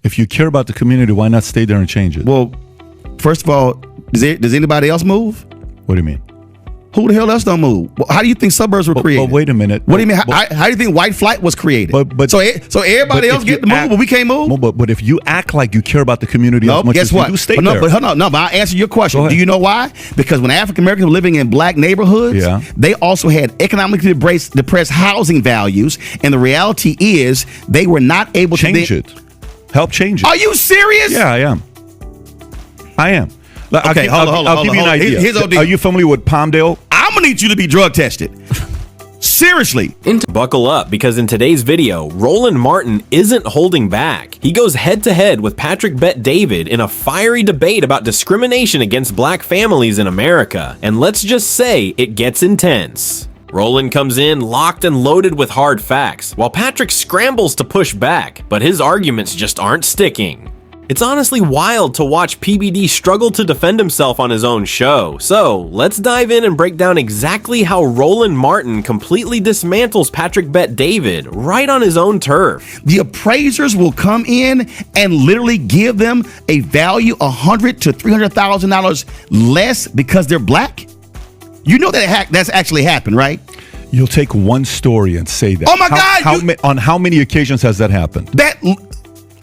If you care about the community, why not stay there and change it? Well, first of all, does anybody else move? What do you mean? Who the hell else don't move? How do you think suburbs were created? But wait a minute. What do you mean? How do you think white flight was created? So everybody else get to move, but we can't move? But if you act like you care about the community as much as you do, stay there. But I'll answer your question. Do you know why? Because when African Americans were living in black neighborhoods, they also had economically depressed housing values, and the reality is they were not able to change it. Help change it. Are you serious? Yeah, I am. Okay, I'll give you an idea. Are you familiar with Palmdale? I'm gonna need you to be drug tested. Seriously. Buckle up, because in today's video, Roland Martin isn't holding back. He goes head to head with Patrick Bet-David in a fiery debate about discrimination against black families in America. And let's just say it gets intense. Roland comes in locked and loaded with hard facts, while Patrick scrambles to push back, but his arguments just aren't sticking. It's honestly wild to watch PBD struggle to defend himself on his own show. So let's dive in and break down exactly how Roland Martin completely dismantles Patrick Bet-David right on his own turf. The appraisers will come in and literally give them a value $100,000 to $300,000 less because they're black. You know that's actually happened, right? You'll take one story and say that. Oh my God! On how many occasions has that happened?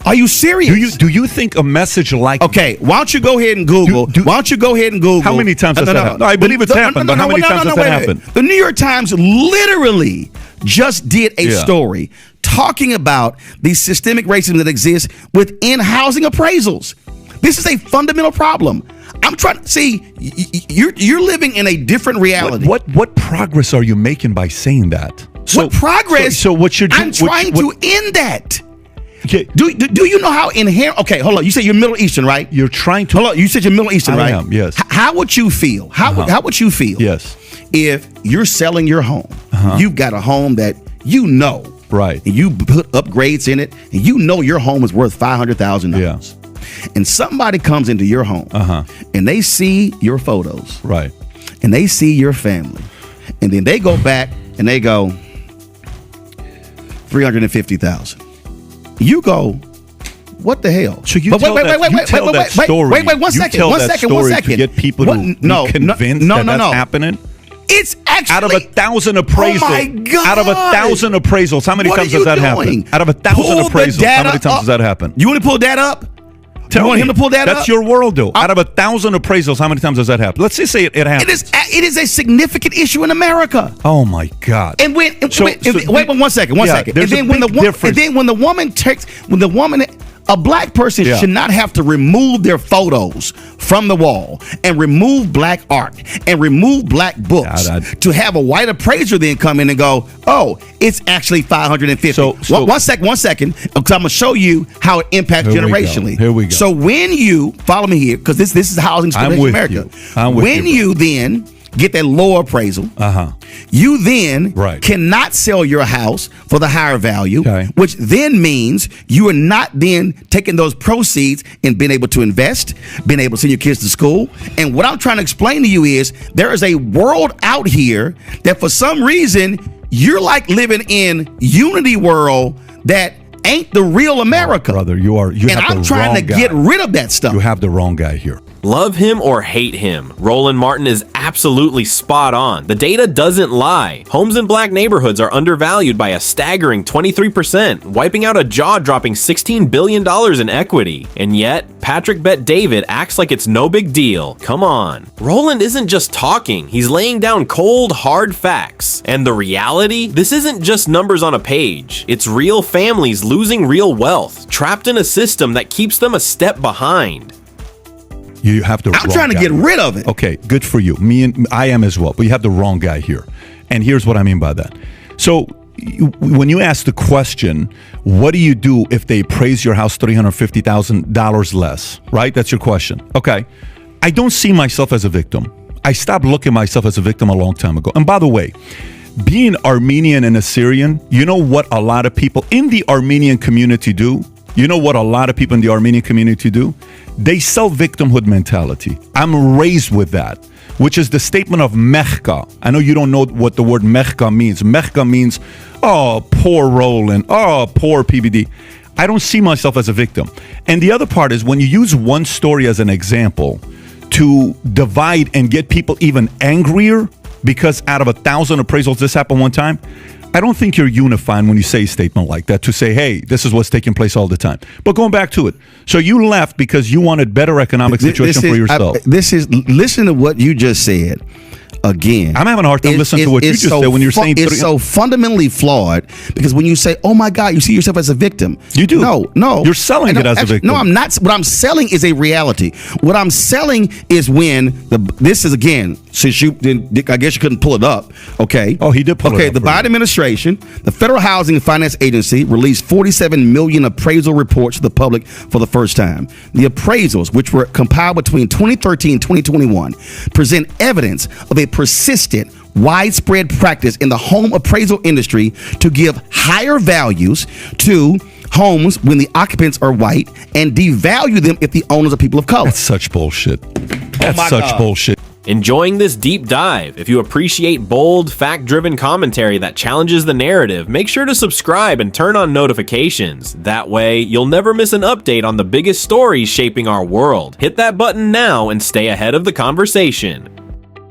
Are you serious? Do you think a message like... Okay, why don't you go ahead and Google? How many times has that happened? No, I believe it's happened, but how many times has that happened? The New York Times literally just did a story talking about the systemic racism that exists within housing appraisals. This is a fundamental problem. I'm trying to see, you're living in a different reality. What progress are you making by saying that? What progress? So what you're doing... I'm trying to end that. Okay. Do you know how inherent? Okay, hold on. You said you're Middle Eastern, right? You're trying to. Hold on. You said you're Middle Eastern, right? I am. Yes. How would you feel? How would you feel? Yes. If you're selling your home, you've got a home that you know, right? And you put upgrades in it, and you know your home is worth $500,000. Yeah. And somebody comes into your home, and they see your photos, right? And they see your family, and then they go back and they go $350,000. You go, what the hell? So you tell that story. Wait, one second. To get people to be convinced that's happening. It's actually out of 1,000 appraisals. Oh my God! Out of 1,000 appraisals, how many times has that happened? Out of 1,000 appraisals, how many times has that happened? You want to pull that up? You want him to pull that up? That's your world, though. Out of 1,000 appraisals, how many times has that happened? Let's just say it happens. It is a significant issue in America. Oh my God! And wait, one second. And then when the woman, a black person should not have to remove their photos from the wall and remove black art and remove black books to have a white appraiser then come in and go, oh, it's actually 550. One second, because I'm gonna show you how it impacts generationally. Here we go. So when you follow me here, because this is housing discrimination in America. When you then get that lower appraisal, you then cannot sell your house for the higher value, which then means you are not then taking those proceeds and being able to invest, being able to send your kids to school. And what I'm trying to explain to you is there is a world out here that for some reason you're like living in Unity world that ain't the real America. Brother, I'm trying to get rid of that stuff. You have the wrong guy here. Love him or hate him, Roland Martin is absolutely spot on. The data doesn't lie. Homes in black neighborhoods are undervalued by a staggering 23%, wiping out a jaw-dropping $16 billion in equity. And yet, Patrick Bet-David acts like it's no big deal. Come on. Roland isn't just talking, he's laying down cold, hard facts. And the reality? This isn't just numbers on a page. It's real families losing real wealth, trapped in a system that keeps them a step behind. You have the wrong guy. I'm trying to get rid of it. Okay, good for you. I am as well. But you have the wrong guy here. And here's what I mean by that. So when you ask the question, what do you do if they appraise your house $350,000 less? Right? That's your question. Okay. I don't see myself as a victim. I stopped looking at myself as a victim a long time ago. And by the way, being Armenian and Assyrian, you know what a lot of people in the Armenian community do? You know what a lot of people in the Armenian community do? They sell victimhood mentality. I'm raised with that, which is the statement of mechka. I know you don't know what the word mechka means. Mechka means, oh, poor Roland. Oh, poor PBD. I don't see myself as a victim. And the other part is when you use one story as an example to divide and get people even angrier because out of 1,000 appraisals this happened one time, I don't think you're unifying when you say a statement like that to say, hey, this is what's taking place all the time. But going back to it, so you left because you wanted better economic situation for yourself. Listen to what you just said. Again, I'm having a hard time listening to what you just said when you're saying it's so fundamentally flawed, because when you say, oh my God, you see yourself as a victim. You do. No. You're selling it as a victim. No, I'm not. What I'm selling is a reality. What I'm selling is when this is, again, since you didn't, I guess you couldn't pull it up. Okay. Oh, he did pull it up. Okay, the Biden administration, the Federal Housing and Finance Agency released 47 million appraisal reports to the public for the first time. The appraisals, which were compiled between 2013 and 2021, present evidence of a persistent, widespread practice in the home appraisal industry to give higher values to homes when the occupants are white and devalue them if the owners are people of color. That's such bullshit. That's such bullshit. Enjoying this deep dive? If you appreciate bold, fact-driven commentary that challenges the narrative, make sure to subscribe and turn on notifications. That way, you'll never miss an update on the biggest stories shaping our world. Hit that button now and stay ahead of the conversation.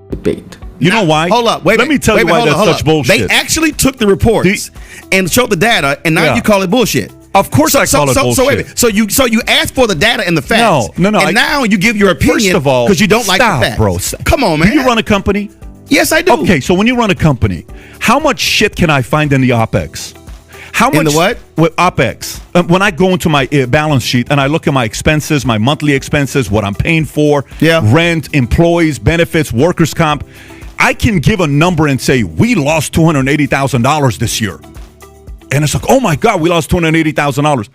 Debate. You know why? Hold up. Let me tell you why that's such bullshit. They actually took the reports and showed the data, and now you call it bullshit. Of course I call it bullshit. So wait a minute. So you asked for the data and the facts. No. And now you give your opinion first of all, because you don't like the facts. Bro. Come on, man. Do you run a company? Yes, I do. Okay, so when you run a company, how much shit can I find in the OPEX? How much in the what? With OPEX. When I go into my balance sheet and I look at my expenses, my monthly expenses, what I'm paying for, rent, employees, benefits, workers' comp, I can give a number and say, we lost $280,000 this year. And it's like, oh my God, we lost $280,000.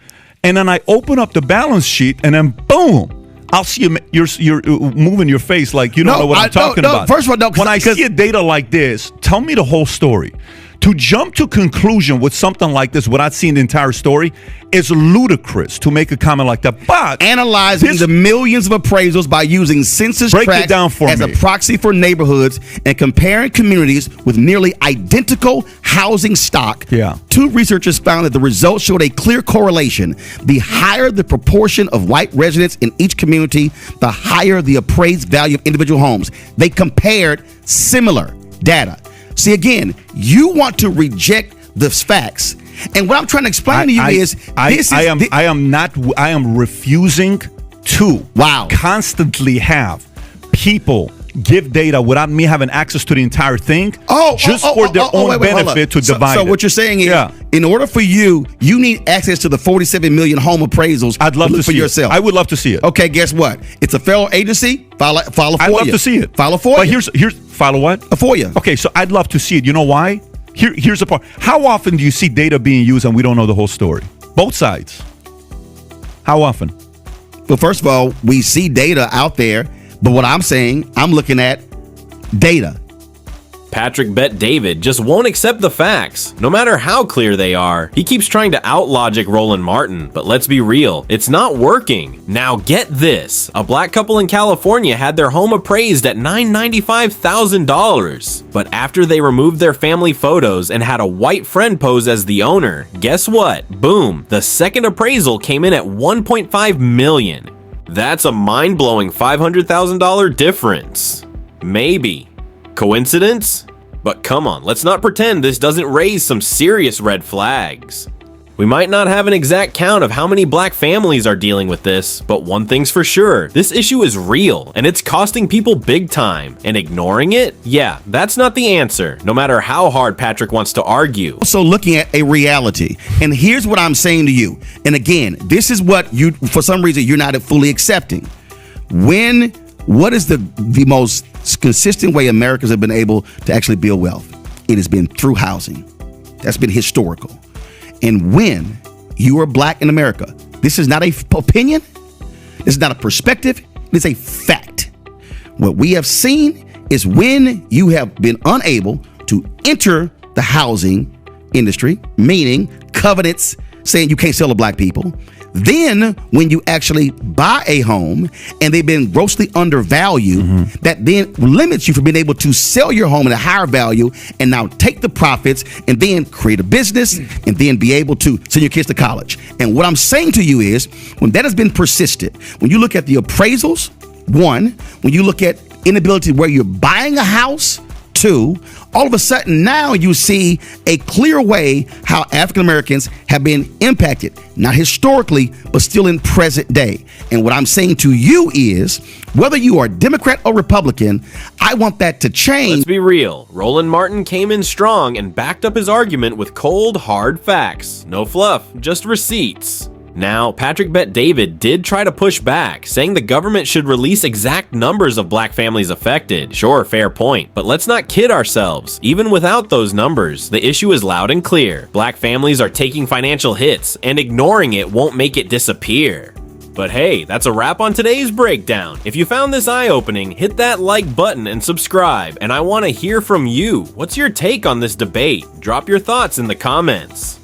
And then I open up the balance sheet and then boom, I'll see you're moving your face like you don't know what I'm talking about. First of all, when I see a data like this, tell me the whole story. To jump to conclusion with something like this without seeing the entire story is ludicrous to make a comment like that. But analyzing the millions of appraisals by using census tracts as a proxy for neighborhoods and comparing communities with nearly identical housing stock, two researchers found that the results showed a clear correlation. The higher the proportion of white residents in each community, the higher the appraised value of individual homes. They compared similar data. See, again, you want to reject the facts. And what I'm trying to explain to you I am refusing to constantly have people give data without me having access to the entire thing for their own benefit to divide So what you're saying is, in order for you need access to the 47 million home appraisals. I'd love to see yourself. I would love to see it. Okay, guess what? It's a federal agency. File a FOIA. I'd love to see it. File a FOIA. But here's file a what? A FOIA. Okay, so I'd love to see it. You know why? Here's the part. How often do you see data being used and we don't know the whole story? Both sides. How often? Well, first of all, we see data out there. But what I'm saying, I'm looking at data. Patrick Bet David just won't accept the facts, no matter how clear they are. He keeps trying to out-logic Roland Martin, but let's be real, it's not working. Now get this, a black couple in California had their home appraised at $995,000. But after they removed their family photos and had a white friend pose as the owner, guess what? Boom, the second appraisal came in at $1.5 million. That's a mind-blowing $500,000 difference. Maybe. Coincidence? But come on, let's not pretend this doesn't raise some serious red flags. We might not have an exact count of how many black families are dealing with this, but one thing's for sure, this issue is real, and it's costing people big time. And ignoring it? Yeah, that's not the answer, no matter how hard Patrick wants to argue. Also looking at a reality, and here's what I'm saying to you, and again, this is what you, for some reason, you're not fully accepting. What is the most consistent way Americans have been able to actually build wealth? It has been through housing. That's been historical. And when you are black in America, this is not an opinion, this is not a perspective, it's a fact. What we have seen is when you have been unable to enter the housing industry, meaning covenants saying you can't sell to black people, Then when you actually buy a home and they've been grossly undervalued, that then limits you from being able to sell your home at a higher value and now take the profits and then create a business and then be able to send your kids to college. And what I'm saying to you is, when that has been persisted, when you look at the appraisals, one, when you look at inability where you're buying a house, two, all of a sudden now you see a clear way how African Americans have been impacted, not historically, but still in present day. And what I'm saying to you is, whether you are Democrat or Republican, I want that to change. Let's be real. Roland Martin came in strong and backed up his argument with cold, hard facts. No fluff, just receipts. Now, Patrick Bet-David did try to push back, saying the government should release exact numbers of black families affected. Sure, fair point, but let's not kid ourselves. Even without those numbers, the issue is loud and clear. Black families are taking financial hits, and ignoring it won't make it disappear. But hey, that's a wrap on today's breakdown. If you found this eye-opening, hit that like button and subscribe, and I want to hear from you. What's your take on this debate? Drop your thoughts in the comments.